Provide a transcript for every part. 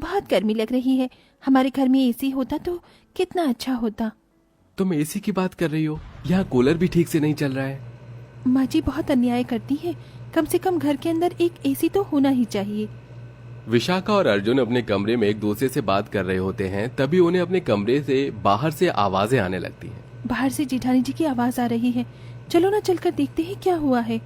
बहुत गर्मी लग रही है। हमारे घर में एसी होता तो कितना अच्छा होता। तुम एसी की बात कर रही हो? यहाँ कूलर भी ठीक से नहीं चल रहा है। माँ जी बहुत अन्याय करती है। कम से कम घर के अंदर एक एसी तो होना ही चाहिए। विशाखा और अर्जुन अपने कमरे में एक दूसरे से बात कर रहे होते हैं, तभी उन्हें अपने कमरे से बाहर से आवाजें आने लगती हैं। बाहर से जेठानी जी की आवाज आ रही है। चलो ना चलकर देखते हैं क्या हुआ है।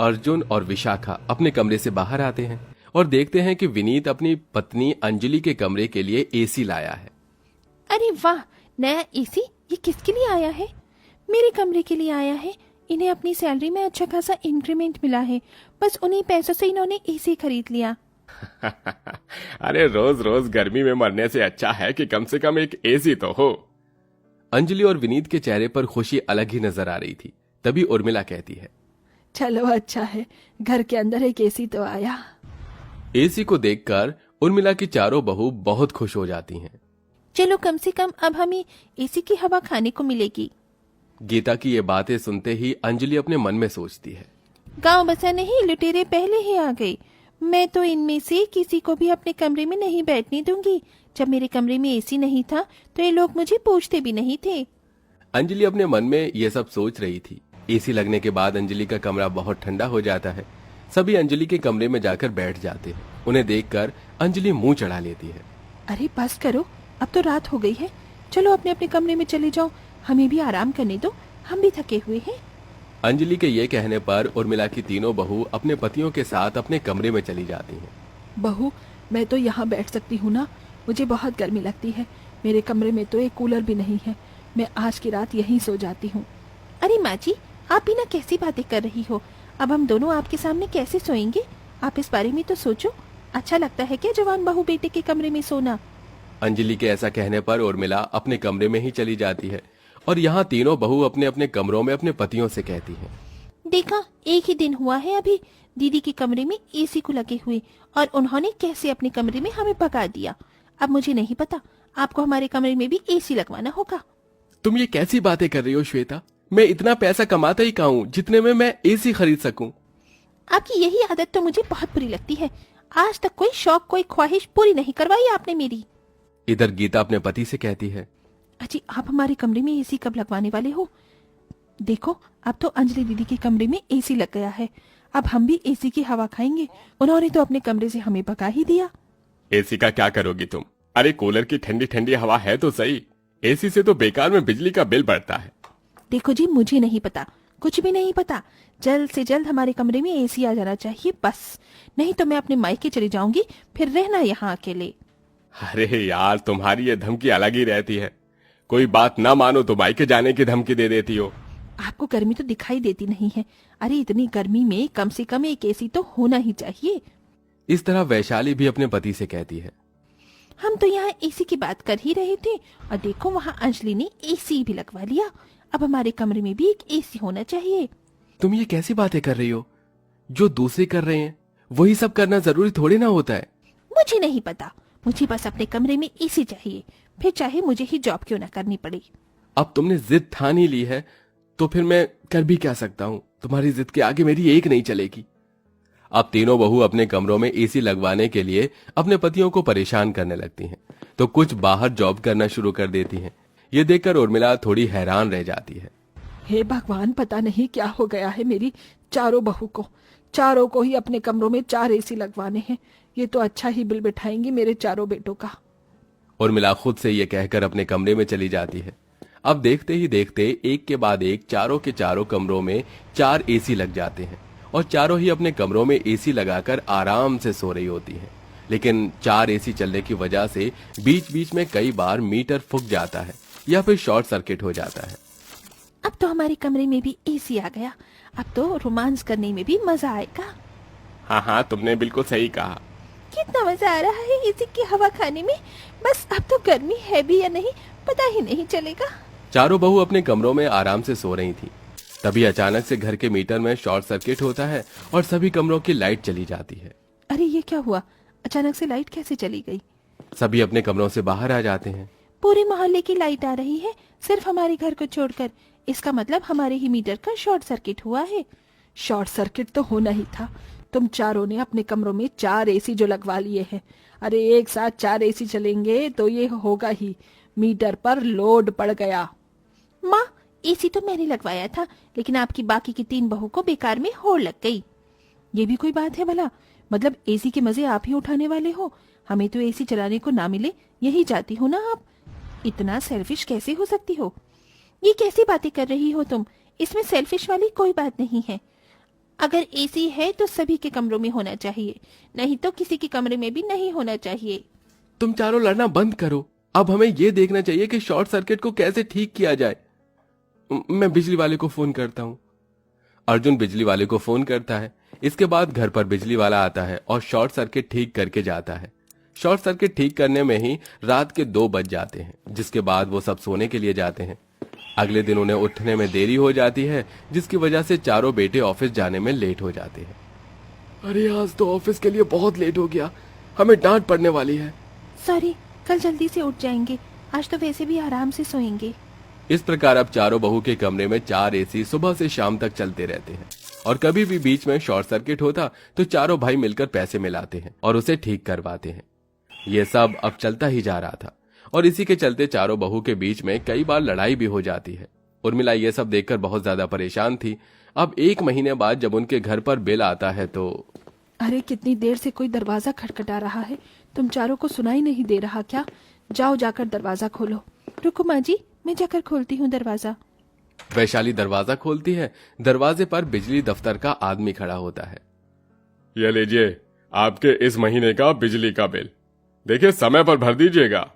अर्जुन और विशाखा अपने कमरे से बाहर आते हैं और देखते हैं कि विनीत अपनी पत्नी अंजलि के कमरे के लिए एसी लाया है। अरे वाह, नया एसी! ये किसके लिए आया है? मेरे कमरे के लिए आया है। इन्हें अपनी सैलरी में अच्छा खासा इंक्रीमेंट मिला है, बस उन्हीं पैसों से इन्होंने एसी खरीद लिया। अरे रोज रोज गर्मी में मरने से अच्छा है कि कम से कम एक एसी तो हो। अंजलि और विनीत के चेहरे पर खुशी अलग ही नजर आ रही थी। तभी उर्मिला कहती है, चलो अच्छा है, घर के अंदर एक एसी तो आया। एसी को देखकर उर्मिला की चारों बहू बहुत खुश हो जाती हैं। चलो कम से कम अब हमें एसी की हवा खाने को मिलेगी। गीता की ये बातें सुनते ही अंजलि अपने मन में सोचती है, गांव बसा नहीं, लुटेरे पहले ही आ गए। मैं तो इनमें से किसी को भी अपने कमरे में नहीं बैठने दूंगी। जब मेरे कमरे में एसी नहीं था तो ये लोग मुझे पूछते भी नहीं थे। अंजलि अपने मन में ये सब सोच रही थी। एसी लगने के बाद अंजलि का कमरा बहुत ठंडा हो जाता है। सभी अंजलि के कमरे में जाकर बैठ जाते हैं। उन्हें देखकर अंजलि मुंह चढ़ा लेती है। अरे बस करो, अब तो रात हो गई है। चलो अपने अपने कमरे में चले जाओ, हमें भी आराम करने दो, हम भी थके हुए हैं। अंजलि के ये कहने पर उर्मिला की तीनों बहू अपने पतियों के साथ अपने कमरे में चली जाती हैं। बहू, मैं तो यहाँ बैठ सकती हूँ ना? मुझे बहुत गर्मी लगती है। मेरे कमरे में तो एक कूलर भी नहीं है। मैं आज की रात यहीं सो जाती हूँ। अरे माँ जी, आप भी ना कैसी बातें कर रही हो? अब हम दोनों आपके सामने कैसे सोएंगे? आप इस बारे में तो सोचो। अच्छा लगता है क्या जवान बहू बेटे के कमरे में सोना? अंजलि के ऐसा कहने पर उर्मिला अपने कमरे में ही चली जाती है और यहाँ तीनों बहू अपने अपने कमरों में अपने पतियों से कहती हैं, देखा, एक ही दिन हुआ है अभी दीदी के कमरे में एसी को लगे हुए, और उन्होंने कैसे अपने कमरे में हमें भगा दिया। अब मुझे नहीं पता, आपको हमारे कमरे में भी एसी लगवाना होगा। तुम ये कैसी बातें कर रही हो श्वेता? मैं इतना पैसा कमाता ही कहाँ हूँ जितने में मैं एसी खरीद सकूं। आपकी यही आदत तो मुझे बहुत बुरी लगती है। आज तक कोई शौक, कोई ख्वाहिश पूरी नहीं करवाई आपने मेरी। इधर गीता अपने पति से कहती है, अजी आप हमारे कमरे में एसी कब लगवाने वाले हो? देखो, अब तो अंजलि दीदी के कमरे में एसी लग गया है। अब हम भी एसी की हवा खाएंगे। उन्होंने तो अपने कमरे से हमें भगा ही दिया। एसी का क्या करोगी तुम? अरे कूलर की ठंडी ठंडी हवा है तो सही। एसी से तो बेकार में बिजली का बिल बढ़ता है। देखो जी, मुझे नहीं पता, कुछ भी नहीं पता। जल्द से जल्द हमारे कमरे में एसी आ जाना चाहिए बस, नहीं तो मैं अपने मायके चली जाऊंगी, फिर रहना यहाँ अकेले। अरे यार, तुम्हारी ये धमकी अलग ही रहती है। कोई बात ना मानो तो मायके जाने की धमकी दे देती हो। आपको गर्मी तो दिखाई देती नहीं है? अरे इतनी गर्मी में कम से कम एक एसी तो होना ही चाहिए। इस तरह वैशाली भी अपने पति से कहती है, हम तो यहाँ एसी की बात कर ही रहे थे और देखो वहाँ अंजलि ने एसी भी लगवा लिया। अब हमारे कमरे में भी एक एसी होना चाहिए। तुम ये कैसी बातें कर रही हो? जो दूसरे कर रहे हैं वही सब करना जरूरी थोड़ी ना होता है। मुझे नहीं पता, मुझे बस अपने कमरे में एसी चाहिए, फिर चाहे मुझे ही जॉब क्यों ना करनी पड़े। अब तुमने जिद ठान ही ली है तो फिर मैं कर भी क्या सकता हूँ? तुम्हारी जिद के आगे मेरी एक नहीं चलेगी। अब तीनों बहू अपने कमरों में एसी लगवाने के लिए अपने पतियों को परेशान करने लगती हैं, तो कुछ बाहर जॉब करना शुरू कर देती हैं। ये देखकर उर्मिला थोड़ी हैरान रह जाती है। हे भगवान, पता नहीं क्या हो गया है मेरी चारों बहू को। चारों को ही अपने कमरों में 4 एसी लगवाने हैं। ये तो अच्छा ही बिल बिठाएंगी मेरे चारों बेटों का। उर्मिला खुद से ये कहकर अपने कमरे में चली जाती है। अब देखते ही देखते एक के बाद एक चारों के चारों कमरों में 4 एसी लग जाते हैं और चारों ही अपने कमरों में एसी लगाकर आराम से सो रही होती हैं। लेकिन 4 एसी चलने की वजह से बीच बीच में कई बार मीटर फूक जाता है या फिर शॉर्ट सर्किट हो जाता है। अब तो हमारे कमरे में भी एसी आ गया। अब तो रोमांस करने में भी मजा आएगा। हाँ, तुमने बिल्कुल सही कहा। कितना मजा आ रहा है एसी की हवा खाने में। बस अब तो गर्मी है भी या नहीं पता ही नहीं चलेगा। चारों बहू अपने कमरों में आराम से सो रही थी। तभी अचानक से घर के मीटर में शॉर्ट सर्किट होता है और सभी कमरों की लाइट चली जाती है। अरे ये क्या हुआ? अचानक से लाइट कैसे चली गई? सभी अपने कमरों से बाहर आ जाते हैं। पूरे मोहल्ले की लाइट आ रही है, सिर्फ हमारे घर को छोड़कर। इसका मतलब हमारे ही मीटर का शॉर्ट सर्किट हुआ है। शॉर्ट सर्किट तो होना ही था। तुम चारों ने अपने कमरों में 4 एसी जो लगवा लिए हैं। अरे एक साथ 4 एसी चलेंगे तो ये होगा ही, मीटर पर लोड पड़ गया। माँ, एसी तो मैंने लगवाया था, लेकिन आपकी बाकी की 3 बहू को बेकार में होड़ लग गई। ये भी कोई बात है भला? मतलब एसी के मजे आप ही उठाने वाले हो, हमें तो एसी चलाने को ना मिले यही चाहती हो ना आप? इतना सेल्फिश कैसे हो सकती हो? ये कैसी बातें कर रही हो तुम? इसमें सेल्फिश वाली कोई बात नहीं है। अगर एसी है तो सभी के कमरों में होना चाहिए, नहीं तो किसी के कमरे में भी नहीं होना चाहिए। तुम चारों लड़ना बंद करो। अब हमें यह देखना चाहिए कि शॉर्ट सर्किट को कैसे ठीक किया जाए। मैं बिजली वाले को फोन करता हूँ। अर्जुन बिजली वाले को फोन करता है। इसके बाद घर पर बिजली वाला आता है और शॉर्ट सर्किट ठीक करके जाता है। शॉर्ट सर्किट ठीक करने में ही रात के 2 बज जाते हैं, जिसके बाद वो सब सोने के लिए जाते हैं। अगले दिन उन्हें उठने में देरी हो जाती है, जिसकी वजह से चारों बेटे ऑफिस जाने में लेट हो जाते हैं। अरे आज तो ऑफिस के लिए बहुत लेट हो गया, हमें डांट पड़ने वाली है। सॉरी, कल जल्दी से उठ जाएंगे, आज तो वैसे भी आराम से सोएंगे। इस प्रकार अब चारों बहू के कमरे में 4 एसी सुबह से शाम तक चलते रहते हैं, और कभी भी बीच में शॉर्ट सर्किट होता तो चारों भाई मिलकर पैसे मिलाते हैं और उसे ठीक करवाते हैं। ये सब अब चलता ही जा रहा था, और इसी के चलते चारों बहू के बीच में कई बार लड़ाई भी हो जाती है। उर्मिला ये सब देखकर बहुत ज्यादा परेशान थी। अब 1 महीने बाद जब उनके घर पर बिल आता है तो अरे कितनी देर से कोई दरवाजा खटखटा रहा है, तुम चारों को सुनाई नहीं दे रहा क्या? जाओ जाकर दरवाजा खोलो। रुको माँ जी, मैं जाकर खोलती हूँ दरवाजा। वैशाली दरवाजा खोलती है। दरवाजे पर बिजली दफ्तर का आदमी खड़ा होता है। ये लीजिए आपके इस महीने का बिजली का बिल, देखिए समय पर भर दीजिएगा।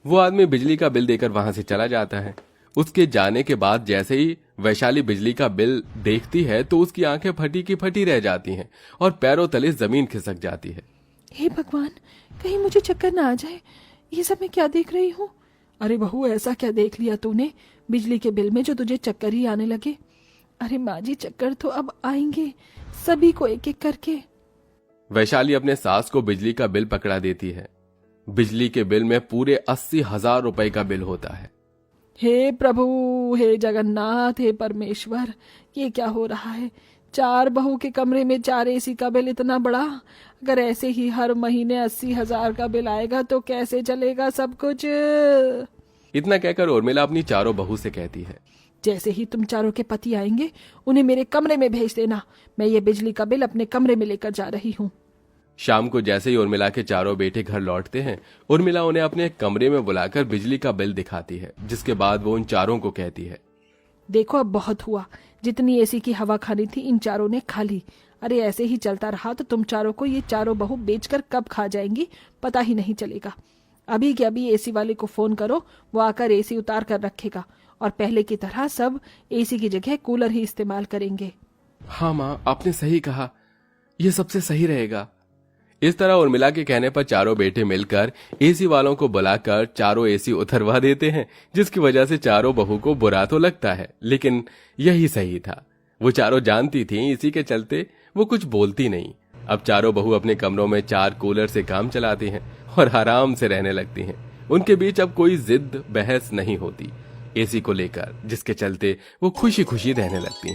वो आदमी बिजली का बिल देकर वहां से चला जाता है। उसके जाने के बाद जैसे ही वैशाली बिजली का बिल देखती है तो उसकी आंखें फटी की फटी रह जाती हैं और पैरों तले जमीन खिसक जाती है। हे भगवान, कहीं मुझे चक्कर ना आ जाए। ये सब मैं क्या देख रही हूँ? अरे बहू, ऐसा क्या देख लिया तूने बिजली के बिल में जो तुझे चक्कर ही आने लगे? अरे माँ जी, चक्कर तो अब आएंगे सभी को एक एक करके। वैशाली अपने सास को बिजली का बिल पकड़ा देती है। बिजली के बिल में पूरे 80,000 रुपए का बिल होता है। हे प्रभु, हे जगन्नाथ, हे परमेश्वर, ये क्या हो रहा है? 4 बहू के कमरे में 4 एसी का बिल इतना बड़ा? अगर ऐसे ही हर महीने 80,000 का बिल आएगा तो कैसे चलेगा सब कुछ? इतना कहकर उर्मिला अपनी चारों बहू से कहती है, जैसे ही तुम चारों के पति आएंगे उन्हें मेरे कमरे में भेज देना। मैं ये बिजली का बिल अपने कमरे में लेकर जा रही हूँ। शाम को जैसे ही उर्मिला के चारों बेटे घर लौटते हैं, उर्मिला उन्हें अपने कमरे में बुलाकर बिजली का बिल दिखाती है, जिसके बाद वो उन चारों को कहती है, देखो अब बहुत हुआ, जितनी एसी की हवा खानी थी इन चारों ने खा ली। अरे ऐसे ही चलता रहा तो तुम चारों को ये चारों बहू बेचकर कब खा जाएंगी पता ही नहीं चलेगा। अभी के अभी एसी वाले को फोन करो, वो आकर एसी उतार कर रखेगा और पहले की तरह सब एसी की जगह कूलर ही इस्तेमाल करेंगे। हाँ माँ, आपने सही कहा, यह सबसे सही रहेगा। इस तरह उर्मिला के कहने पर चारों बेटे मिलकर एसी वालों को बुलाकर चारों एसी उतरवा देते हैं, जिसकी वजह से चारों बहू को बुरा तो लगता है, लेकिन यही सही था। वो चारों जानती थीं, इसी के चलते वो कुछ बोलती नहीं। अब चारों बहू अपने कमरों में 4 कूलर से काम चलाती हैं और आराम से रहने लगती हैं। उनके बीच अब कोई जिद बहस नहीं होती एसी को लेकर, जिसके चलते वो खुशी खुशी रहने लगती हैं।